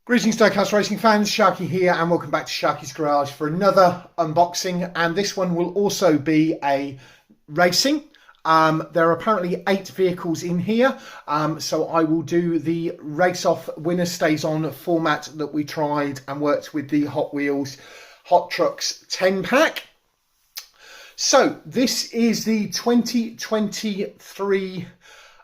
Greetings Diecast Racing fans, Sharky here and welcome back to Sharky's Garage for another unboxing, and this one will also be a racing. There are apparently 8 vehicles in here, so I will do the race-off winner stays on format that we tried and worked with the Hot Wheels Hot Trucks 10 pack. So this is the 2023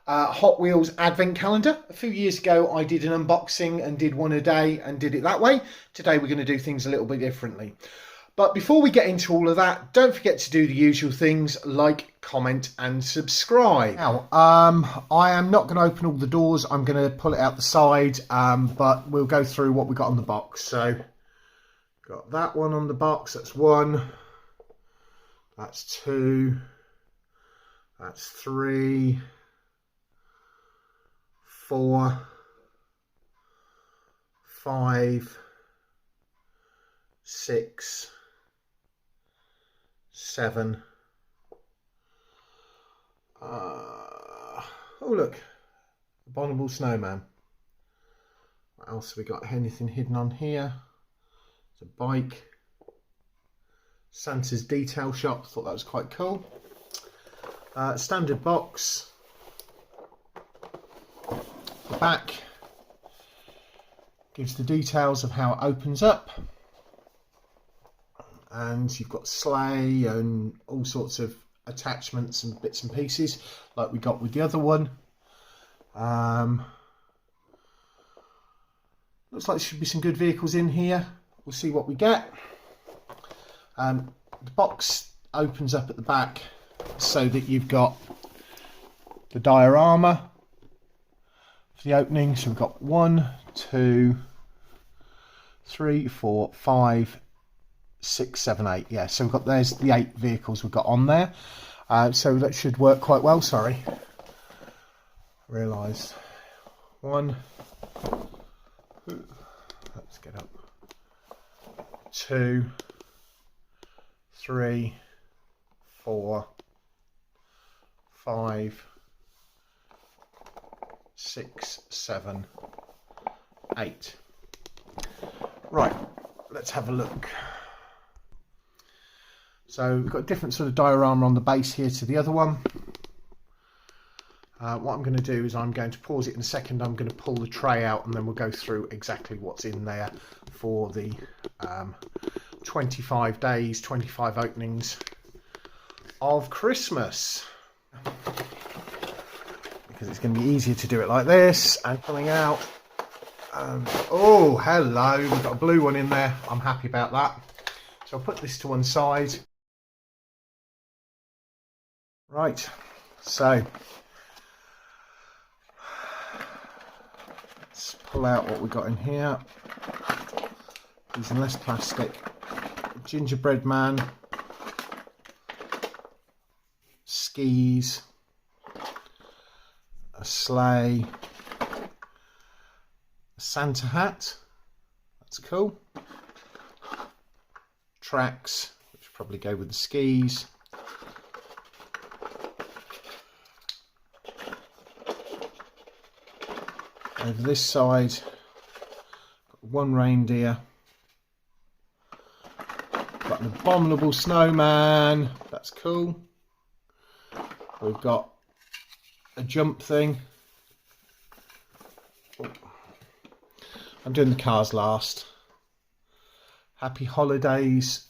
Hot Wheels Advent Calendar. A few years ago I did an unboxing and did one a day and did it that way. Today we're going to do things a little bit differently. But before we get into all of that, don't forget to do the usual things like comment and subscribe. Now, I am not going to open all the doors. I'm going to pull it out the side, but we'll go through what we got on the box. So, got that one on the box. That's 1. That's 2. That's 3. 4, 5, 6, 7. Oh look, Abominable Snowman. What else have we got? Anything hidden on here? It's a bike. Santa's detail shop. Thought that was quite cool. Standard box. The back gives the details of how it opens up, and you've got sleigh and all sorts of attachments and bits and pieces like we got with the other one. Looks like there should be some good vehicles in here. We'll see what we get. The box opens up at the back so that you've got the diorama for the opening. So we've got 1, 2, 3, 4, 5, 6, 7, 8. Yeah, so we've got, there's the 8 vehicles we've got on there. So that should work quite well. Sorry, realised 1. Let's get up. 2, 3, 4, 5, 6, 7, 8. Right, let's have a look. So we've got a different sort of diorama on the base here to the other one. What I'm going to do is I'm going to pause it in a second. I'm going to pull the tray out and then we'll go through exactly what's in there for the 25 days, 25 openings of Christmas. Because it's going to be easier to do it like this. And coming out, oh hello, we've got a blue one in there. I'm happy about that. So I'll put this to one side. Right, so let's pull out what we got in here using less plastic. Gingerbread man, skis, a sleigh, a Santa hat, that's cool, tracks, which probably go with the skis, over this side, got 1 reindeer, got an abominable snowman, that's cool. We've got a jump thing. I'm doing the cars last. Happy holidays.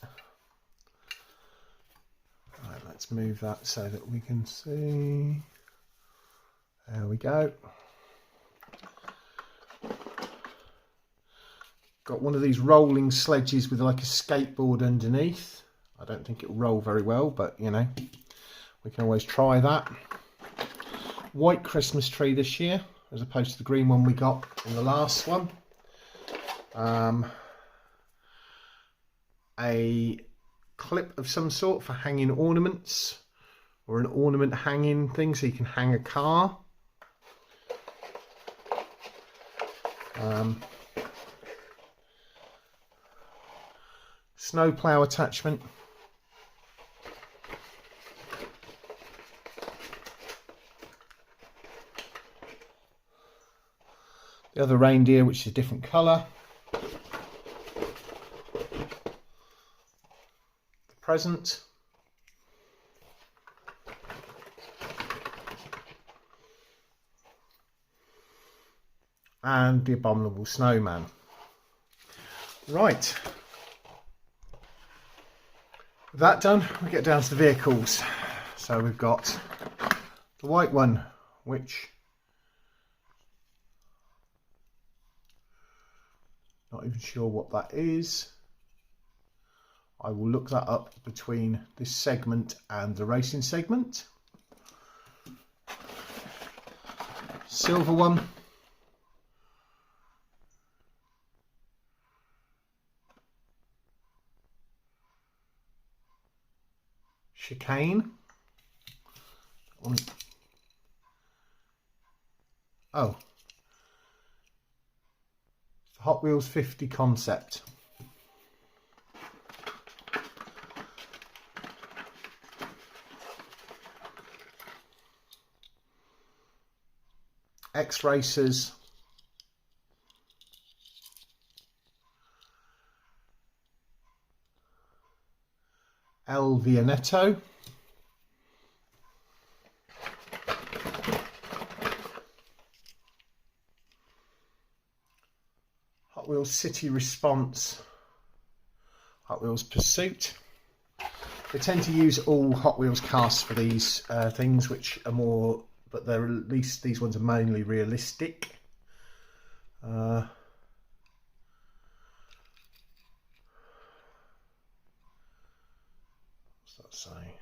Right, let's move that so that we can see. There we go. Got one of these rolling sledges with like a skateboard underneath. I don't think it'll roll very well, but you know, we can always try that. White Christmas tree this year as opposed to the green one we got in the last one. A clip of some sort for hanging ornaments, or an ornament hanging thing so you can hang a car. Snowplow attachment. The other reindeer, which is a different colour. present. And the Abominable Snowman. Right. With that done, we get down to the vehicles. So we've got the white one, which not even sure what that is. I will look that up between this segment and the racing segment. Silver one. Chicane. Oh. Hot Wheels 50 concept. X-Racers. El Vianetto. Hot Wheels City Response. Hot Wheels Pursuit. They tend to use all Hot Wheels casts for these things, which are more, but they're at least these ones are mainly realistic. What's that say?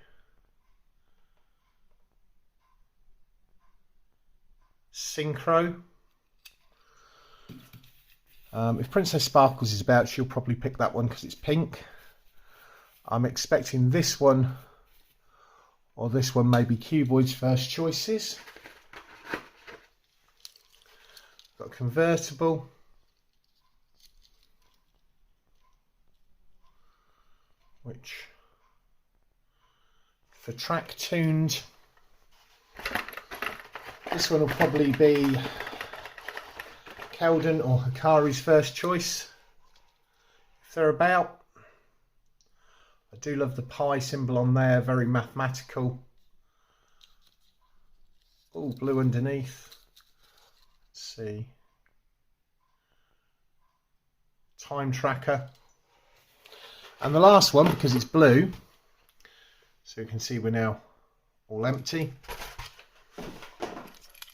Synchro. If Princess Sparkles is about, she'll probably pick that one because it's pink. I'm expecting this one or this one may be Cuboid's first choices. Got a convertible. Which for track tuned, this one will probably be Keldon or Hikari's first choice, if they're about. I do love the pi symbol on there, very mathematical. Oh, blue underneath. Let's see. Time tracker. And the last one, because it's blue, so you can see we're now all empty,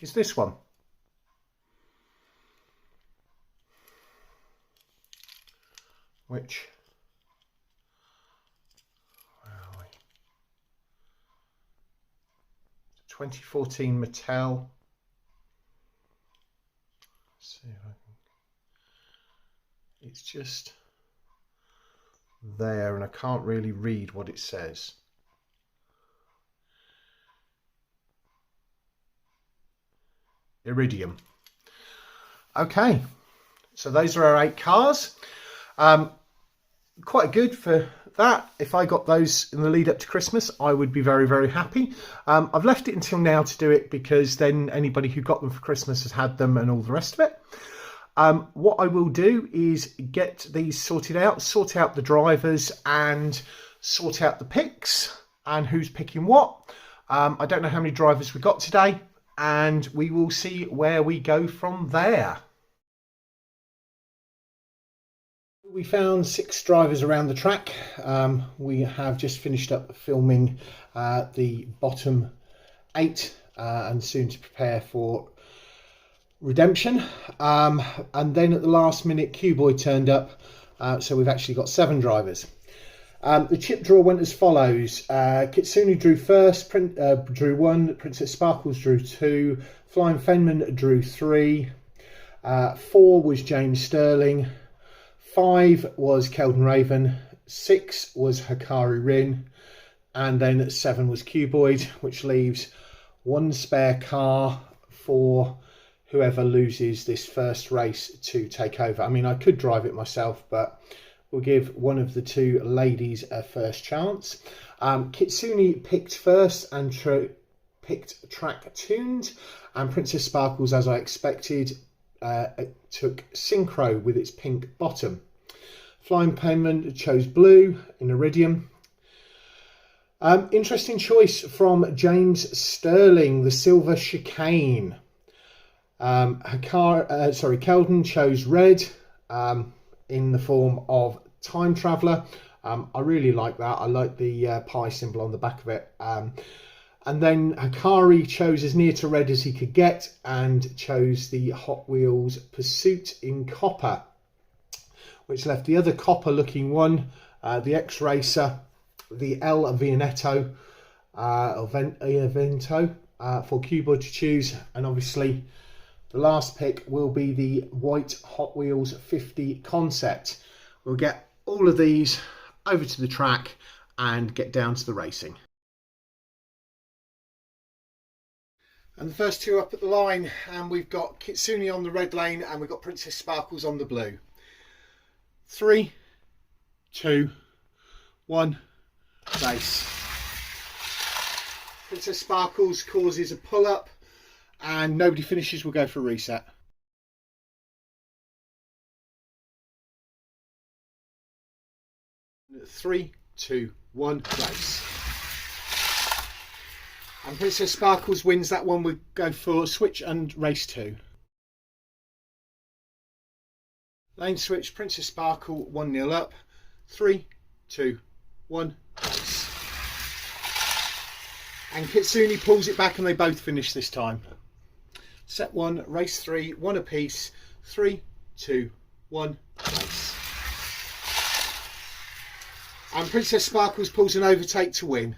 is this one. Which, where are we? 2014 Mattel. Let's see if I can. It's just there and I can't really read what it says. Iridium. Okay, so those are our 8 cars. Quite good for that. If I got those in the lead up to Christmas, I would be very, very happy. I've left it until now to do it because then anybody who got them for Christmas has had them and all the rest of it. What I will do is get these sorted out, sort out the drivers and sort out the picks and who's picking what. I don't know how many drivers we got today, and we will see where we go from there. We found 6 drivers around the track. We have just finished up filming the bottom 8 and soon to prepare for redemption. And then at the last minute, Cuboid turned up, so we've actually got 7 drivers. The chip draw went as follows. Kitsune drew first, drew 1, Princess Sparkles drew 2, Flying Fenman drew 3, 4 was James Sterling, 5 was Keldon Raven, 6 was Hikari Rin, and then 7 was Cuboid, which leaves 1 spare car for whoever loses this first race to take over. I mean, I could drive it myself, but we'll give one of the 2 ladies a first chance. Kitsune picked first and picked track tuned, and Princess Sparkles, as I expected, took Synchro with its pink bottom. Flying Penman chose blue in Iridium. Interesting choice from James Sterling, the Silver Chicane. Keldon chose red in the form of Time Traveller. I really like that. I like the pie symbol on the back of it. And then Hikari chose as near to red as he could get and chose the Hot Wheels Pursuit in copper, which left the other copper looking one, the X-Racer, the El Vianetto, for Cuba to choose. And obviously the last pick will be the white Hot Wheels 50 concept. We'll get all of these over to the track and get down to the racing. And the first two up at the line, and we've got Kitsune on the red lane and we've got Princess Sparkles on the blue. 3, 2, 1, race. Princess Sparkles causes a pull up and nobody finishes, we'll go for a reset. Three, two, one, race. And Princess Sparkles wins that one. We go for switch and race 2. Lane switch, Princess Sparkle 1-0 up. 3, 2, 1, race. And Kitsune pulls it back and they both finish this time. Set 1, race 3, 1 apiece. 3, 2, 1, race. And Princess Sparkles pulls an overtake to win.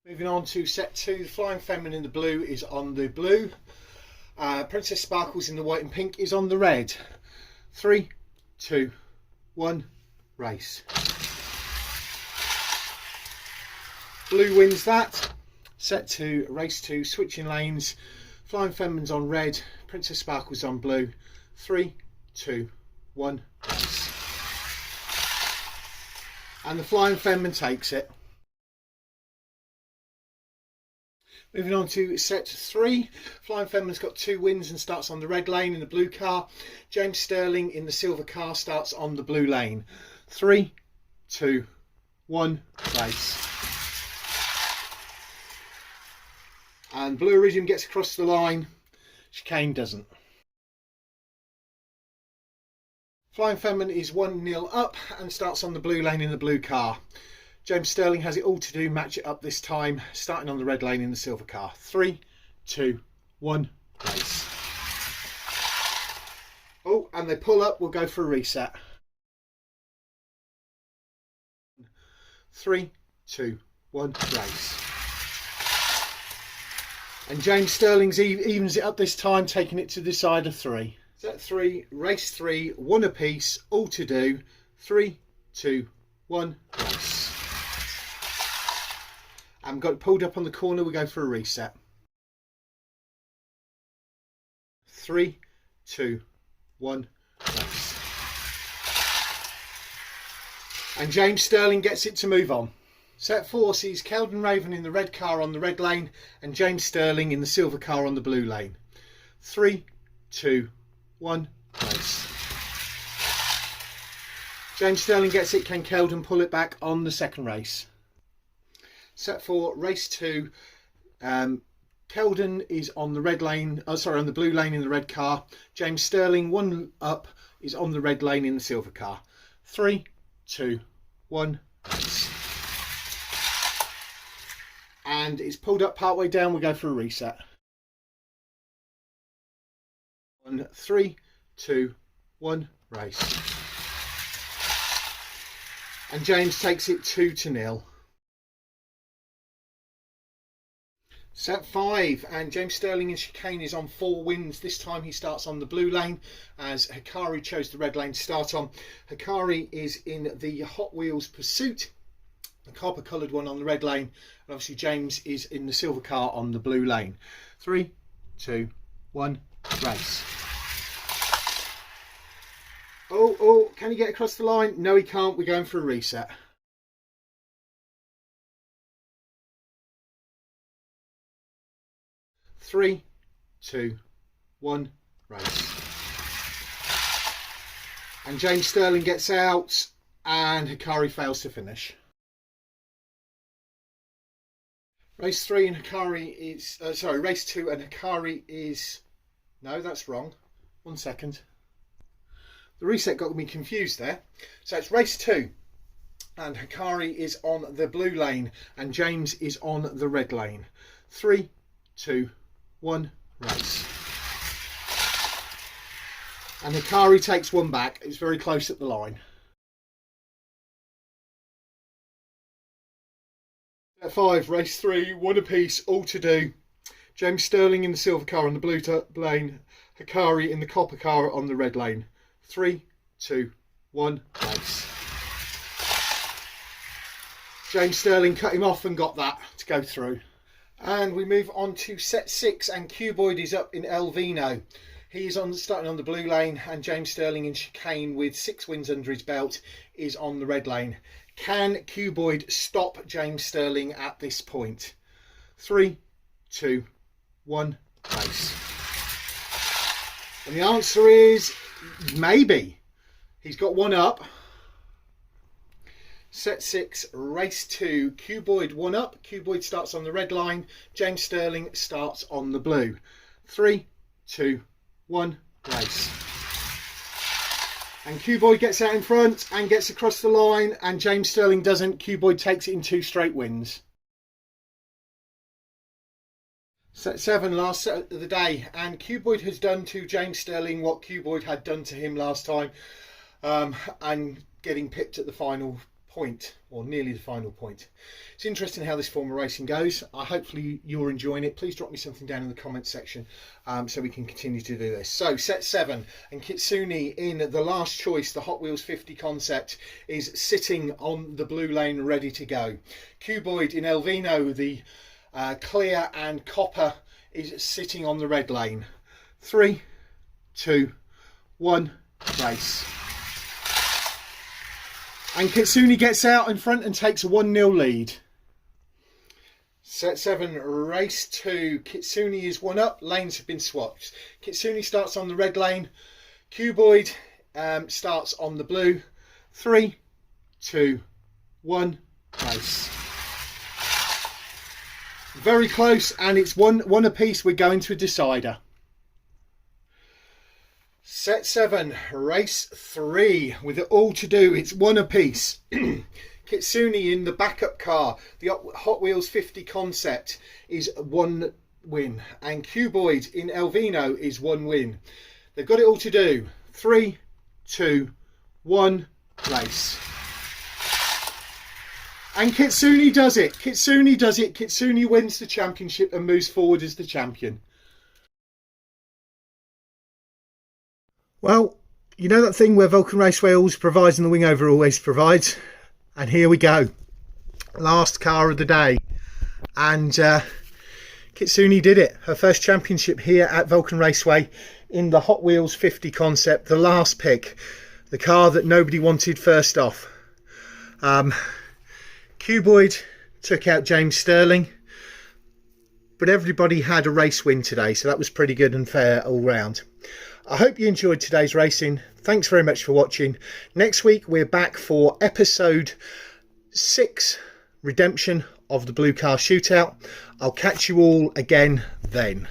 Moving on to set 2, the Flying Feminine in the blue is on the blue. Princess Sparkles in the white and pink is on the red. 3, 2, 1, race. Blue wins that. Set 2, race 2, switching lanes. Flying Feminine's on red, Princess Sparkles on blue. 3, 2, 1, race. And the Flying Feminine takes it. Moving on to set 3, Flying Feminine's got 2 wins and starts on the red lane in the blue car. James Sterling in the silver car starts on the blue lane. 3, 2, 1, race. And Blue Iridium gets across the line, Chicane doesn't. Flying Feminine is 1-0 up and starts on the blue lane in the blue car. James Sterling has it all to do, match it up this time, starting on the red lane in the silver car. 3, 2, 1, race. Oh, and they pull up, we'll go for a reset. 3, 2, 1, race. And James Sterling evens it up this time, taking it to the side of 3. Set 3, race 3, 1 apiece, all to do. 3, 2, 1, race. And got it pulled up on the corner, we go for a reset. 3, 2, 1, race. And James Sterling gets it to move on. Set 4 sees Keldon Raven in the red car on the red lane and James Sterling in the silver car on the blue lane. 3, 2, 1, race. James Sterling gets it, can Keldon pull it back on the second race? Set 4, race 2. Keldon is on the red lane, on the blue lane in the red car. James Sterling, 1 up, is on the red lane in the silver car. 3, 2, 1, race. And it's pulled up partway down, we go for a reset. 1, 3, 2, 1, race. And James takes it 2-0. Set 5, and James Sterling in Chicane is on 4 wins. This time he starts on the blue lane as Hikari chose the red lane to start on. Hikari is in the Hot Wheels Pursuit, the copper coloured one on the red lane, and obviously James is in the silver car on the blue lane. 3, 2, 1, race. Oh, can he get across the line? No, he can't. We're going for a reset. 3, 2, 1, race. and James Sterling gets out, and Hikari fails to finish. Race 3 and Hikari is race 2 and Hikari is, no, that's wrong. 1 second. The reset got me confused there. So it's race 2 and Hikari is on the blue lane and James is on the red lane. 3, 2, 1, race. And Hikari takes one back. It's very close at the line. At 5, race 3, 1 apiece, all to do. James Sterling in the silver car on the blue lane. Hikari in the copper car on the red lane. 3, 2, 1, race. James Sterling cut him off and got that to go through. And we move on to set 6 and Cuboid is up in El Vino. He's starting on the blue lane and James Sterling in chicane with 6 wins under his belt is on the red lane. Can Cuboid stop James Sterling at this point? 3, 2, 1, race. And the answer is maybe. He's got one up. Set 6, race 2, Cuboid 1 up. Cuboid starts on the red line. James Sterling starts on the blue. 3, 2, 1, race. And Cuboid gets out in front and gets across the line, and James Sterling doesn't. Cuboid takes it in 2 straight wins. Set 7, last set of the day, and Cuboid has done to James Sterling what Cuboid had done to him last time, and getting pipped at the final point, or nearly the final point. It's interesting how this form of racing goes. Hopefully you're enjoying it. Please drop me something down in the comments section so we can continue to do this. So set 7 and Kitsune in the last choice, the Hot Wheels 50 concept, is sitting on the blue lane ready to go. Cuboid in El Vino, the clear and copper, is sitting on the red lane. 3, 2, 1, race. And Kitsune gets out in front and takes a 1-0 lead. Set 7, race 2. Kitsune is 1 up. Lanes have been swapped. Kitsune starts on the red lane. Cuboid starts on the blue. 3, 2, 1, race. Very close, and it's one apiece. We're going to a decider. Set 7, race 3, with it all to do. It's 1 apiece. Kitsune in the backup car, the Hot Wheels 50 concept, is 1 win. And Cuboid in El Vino is 1 win. They've got it all to do. 3, 2, 1, race. And Kitsune does it. Kitsune does it. Kitsune wins the championship and moves forward as the champion. Well, you know that thing where Vulcan Raceway always provides and the wing over always provides? And here we go. Last car of the day. And Kitsune did it. Her first championship here at Vulcan Raceway in the Hot Wheels 50 concept. The last pick. The car that nobody wanted first off. Cuboid took out James Sterling. But everybody had a race win today. So that was pretty good and fair all round. I hope you enjoyed today's racing. Thanks very much for watching. Next week we're back for episode 6, Redemption of the Blue Car Shootout. I'll catch you all again then.